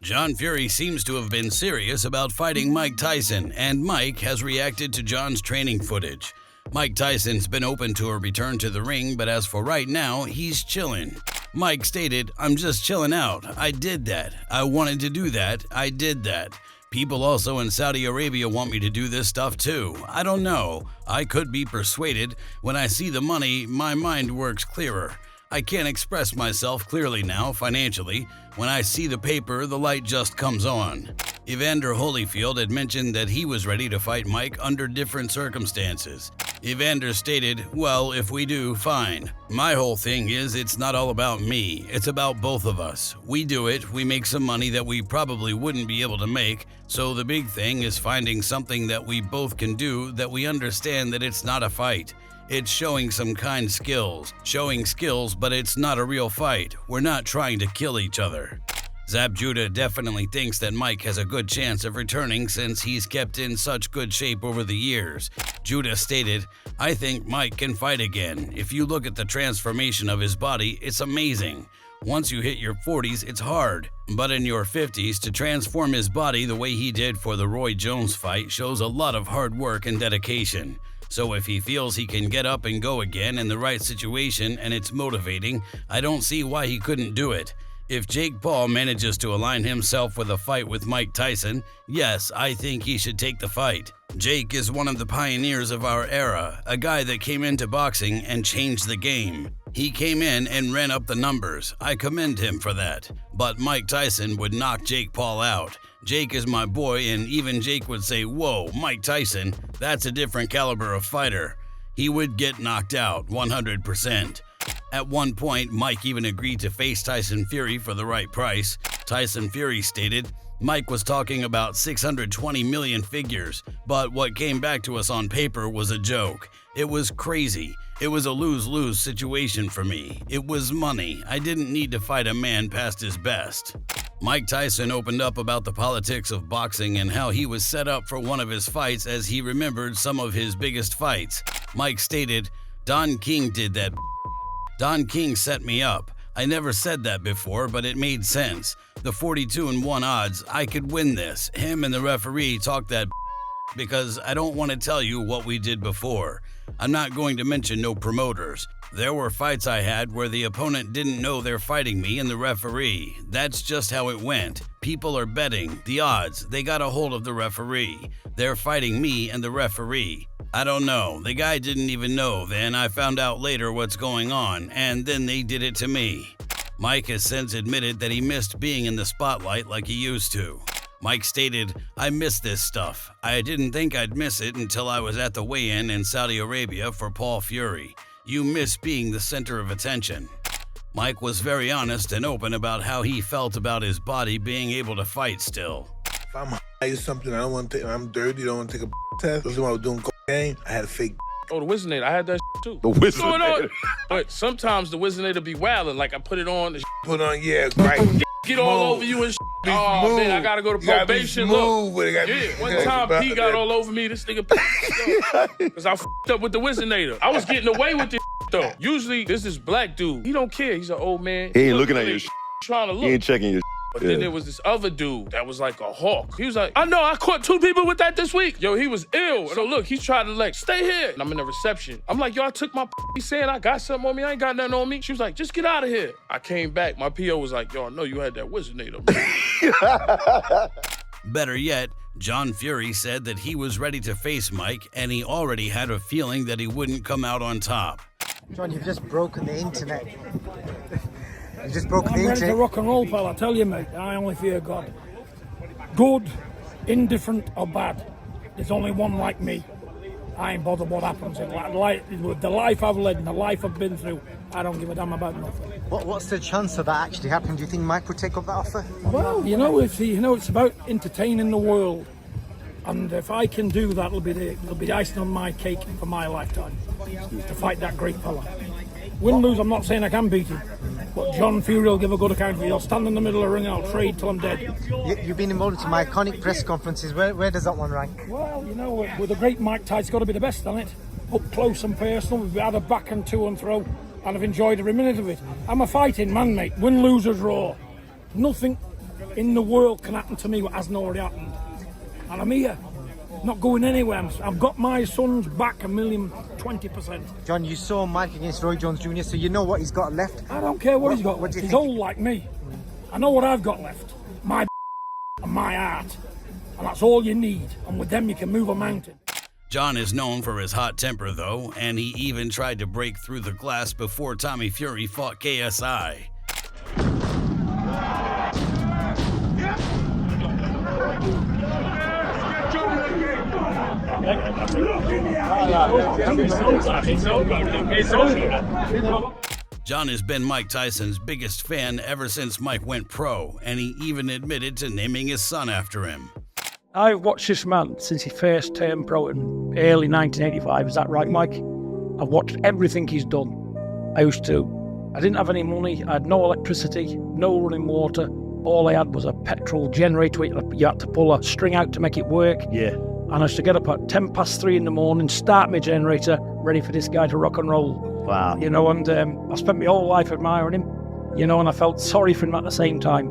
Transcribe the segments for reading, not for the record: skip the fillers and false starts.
John Fury seems to have been serious about fighting Mike Tyson, and Mike has reacted to John's training footage. Mike Tyson's been open to a return to the ring, but as for right now, he's chilling. Mike stated, "I'm just chilling out. I did that. I wanted to do that. I did that. People also in Saudi Arabia want me to do this stuff too. I don't know. I could be persuaded. When I see the money, my mind works clearer. I can't express myself clearly now, financially. When I see the paper, the light just comes on." Evander Holyfield had mentioned that he was ready to fight Mike under different circumstances. Evander stated, "Well, if we do, fine. My whole thing is it's not all about me, it's about both of us. We do it, we make some money that we probably wouldn't be able to make, so the big thing is finding something that we both can do that we understand that it's not a fight. It's showing some kind skills, but it's not a real fight. We're not trying to kill each other." Zab Judah definitely thinks that Mike has a good chance of returning since he's kept in such good shape over the years. Judah stated, "I think Mike can fight again. If you look at the transformation of his body, it's amazing. Once you hit your 40s, it's hard. But in your 50s, to transform his body the way he did for the Roy Jones fight shows a lot of hard work and dedication. So if he feels he can get up and go again in the right situation and it's motivating, I don't see why he couldn't do it. If Jake Paul manages to align himself with a fight with Mike Tyson, yes, I think he should take the fight. Jake is one of the pioneers of our era, a guy that came into boxing and changed the game. He came in and ran up the numbers. I commend him for that. But Mike Tyson would knock Jake Paul out. Jake is my boy, and even Jake would say, 'Whoa, Mike Tyson, that's a different caliber of fighter.' He would get knocked out 100%. At one point, Mike even agreed to face Tyson Fury for the right price. Tyson Fury stated, "Mike was talking about 620 million figures, but what came back to us on paper was a joke. It was crazy. It was a lose-lose situation for me. It was money. I didn't need to fight a man past his best." Mike Tyson opened up about the politics of boxing and how he was set up for one of his fights as he remembered some of his biggest fights. Mike stated, "Don King did that. Don King set me up. I never said that before, but it made sense. The 42-1 odds, I could win this. Him and the referee talked that because I don't want to tell you what we did before. I'm not going to mention no promoters. There were fights I had where the opponent didn't know they're fighting me and the referee. That's just how it went. People are betting, the odds, they got a hold of the referee. They're fighting me and the referee. I don't know. The guy didn't even know then. I found out later what's going on, and then they did it to me." Mike has since admitted that he missed being in the spotlight like he used to. Mike stated, "I miss this stuff. I didn't think I'd miss it until I was at the weigh-in in Saudi Arabia for Paul Fury. You miss being the center of attention." Mike was very honest and open about how he felt about his body being able to fight still. If I'm high or something, I don't want to take, I'm dirty, I don't want to take a test. That's when I was doing cocaine. I had a fake. Oh, the Wizinator, I had that too. The Wizinator. But sometimes the Wizinator be wildin', like I put it on, Put on, yeah, right. get all over you and oh smooth. man, I gotta go to probation. Look, one time P got all over me, this nigga, because I f***ed up with the Wizinator. I was getting away with this though. Usually, this is black dude. He don't care, he's an old man. He ain't looking at your trying to look. He ain't checking your But then there was this other dude that was like a hawk. He was like, "I know, I caught 2 people with that this week." Yo, he was ill. So look, he's trying to like, "Stay here." And I'm in the reception. I'm like, "Yo, I took my He's saying I got something on me. I ain't got nothing on me." She was like, "Just get out of here." I came back. My PO was like, "Yo, I know you had that Wizinator, man." Better yet, John Fury said that he was ready to face Mike and he already had a feeling that he wouldn't come out on top. John, you've just broken the internet. You've just broken the I'm ready to internet. rock and roll, pal. I tell you, mate, I only fear God. Good, indifferent, or bad. There's only one like me. I ain't bothered what happens. With the life I've led and the life I've been through, I don't give a damn about nothing. What's the chance of that actually happening? Do you think Mike would take up that offer? Well, it's about entertaining the world. And if I can do that, it'll be the icing on my cake for my lifetime. To fight that great fella. Win, lose, I'm not saying I can beat him. But John Fury will give a good account of me. He'll stand in the middle of the ring and I'll trade till I'm dead. You've been involved in some iconic press conferences. Where does that one rank? Well, with the great Mike Tyson, it's got to be the best, hasn't it? Up close and personal. We've had a back and to and throw, and I've enjoyed every minute of it. I'm a fighting man, mate. Win, lose, or draw. Nothing in the world can happen to me what hasn't already happened. And I'm here, not going anywhere. I've got my son's back 1,020%. John, you saw Mike against Roy Jones Jr., so you know what he's got left. I don't care what he's got what left. do you He's think? old like me. I know what I've got left. My and my heart. And that's all you need. And with them you can move a mountain. John is known for his hot temper, though, and he even tried to break through the glass before Tommy Fury fought KSI. John has been Mike Tyson's biggest fan ever since Mike went pro, and he even admitted to naming his son after him. I've watched this man since he first turned pro in early 1985. Is that right, Mike? I've watched everything he's done. I didn't have any money. I had no electricity, no running water. All I had was a petrol generator. You had to pull a string out to make it work. Yeah. And I used to get up at 3:10 in the morning, start my generator, ready for this guy to rock and roll. Wow. You know, and I spent my whole life admiring him. You know, and I felt sorry for him at the same time.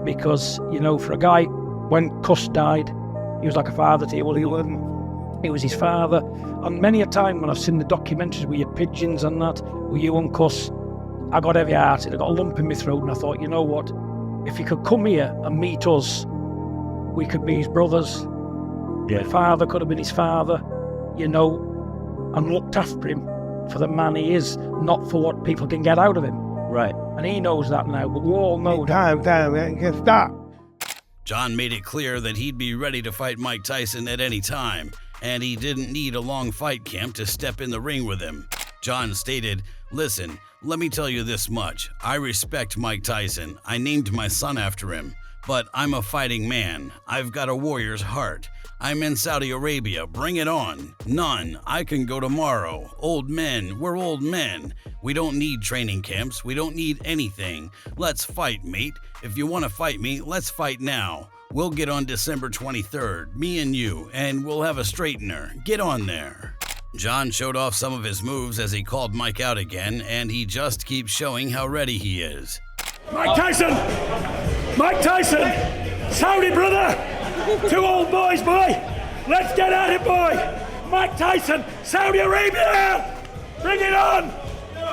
Because, you know, for a guy, when Cuss died, he was like a father to you. Well, he was his father. And many a time when I've seen the documentaries with your pigeons and that, with you and Cuss, I got heavy-hearted. I got a lump in my throat, and I thought, you know what? If he could come here and meet us, we could be his brothers. Yeah. My father could have been his father, you know, and looked after him for the man he is, not for what people can get out of him. Right. And he knows that now, but we all know that. Time, stop. John made it clear that he'd be ready to fight Mike Tyson at any time, and he didn't need a long fight camp to step in the ring with him. John stated, "Listen, let me tell you this much. I respect Mike Tyson. I named my son after him. But I'm a fighting man. I've got a warrior's heart. I'm in Saudi Arabia. Bring it on. None. I can go tomorrow. Old men. We're old men. We don't need training camps. We don't need anything. Let's fight, mate. If you want to fight me, let's fight now. We'll get on December 23rd, me and you, and we'll have a straightener. Get on there." John showed off some of his moves as he called Mike out again, and he just keeps showing how ready he is. Mike Tyson! Mike Tyson! Saudi brother! Two old boys, boy! Let's get at it, boy! Mike Tyson, Saudi Arabia! Bring it on!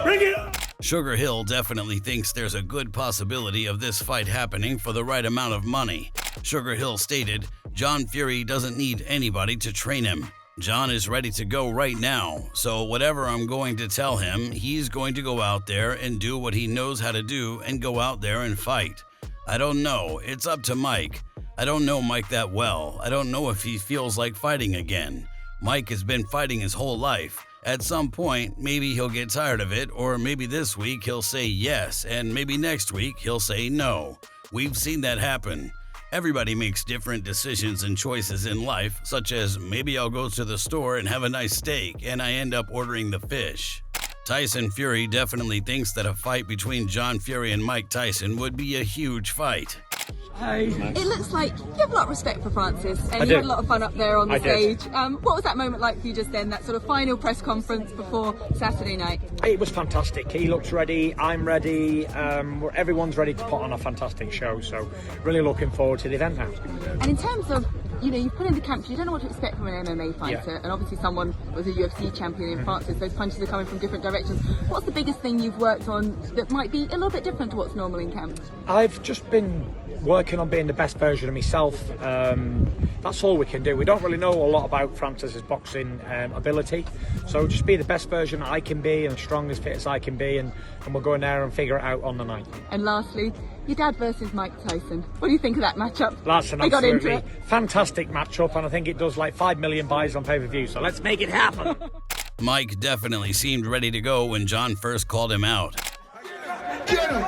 Bring it on! Sugar Hill definitely thinks there's a good possibility of this fight happening for the right amount of money. Sugar Hill stated, "John Fury doesn't need anybody to train him. John is ready to go right now, so whatever I'm going to tell him, he's going to go out there and do what he knows how to do and go out there and fight. I don't know, it's up to Mike. I don't know Mike that well. I don't know if he feels like fighting again. Mike has been fighting his whole life. At some point, maybe he'll get tired of it, or maybe this week he'll say yes, and maybe next week he'll say no. We've seen that happen. Everybody makes different decisions and choices in life, such as maybe I'll go to the store and have a nice steak, and I end up ordering the fish." Tyson Fury definitely thinks that a fight between John Fury and Mike Tyson would be a huge fight. It looks like you have a lot of respect for Francis, and you had a lot of fun up there on the stage. What was that moment like for you just then, that sort of final press conference before Saturday night? It was fantastic. He looks ready, I'm ready, everyone's ready to put on a fantastic show, so really looking forward to the event now. And in terms of, you know, you've put in the camp, you don't know what to expect from an MMA fighter, and obviously someone was a UFC champion in Francis, those punches are coming from different directions. What's the biggest thing you've worked on that might be a little bit different to what's normal in camp? I've just been working on being the best version of myself. That's all we can do. We don't really know a lot about Francis's boxing ability, so just be the best version I can be and as strong as fit as I can be, and we'll go in there and figure it out on the night. And lastly, your dad versus Mike Tyson. What do you think of that matchup? That's an I got into absolutely fantastic matchup, and I think it does like 5 million buys on pay-per-view, so let's make it happen. Mike definitely seemed ready to go when John first called him out. Get him!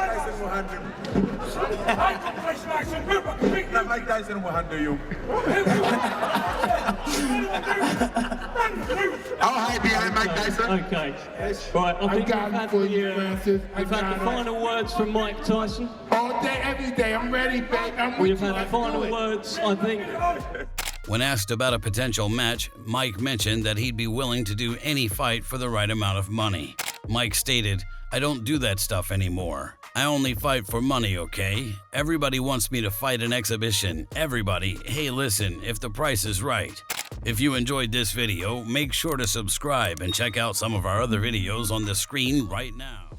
Mike Tyson will handle you. I'll hide behind Mike Tyson. Okay. Right, I think we've had the final words from Mike Tyson. All day, every day. I'm ready, babe. We've had the final words, I think. When asked about a potential match, Mike mentioned that he'd be willing to do any fight for the right amount of money. Mike stated, "I don't do that stuff anymore. I only fight for money, okay? Everybody wants me to fight an exhibition. Everybody, hey listen, if the price is right. If you enjoyed this video, make sure to subscribe and check out some of our other videos on the screen right now.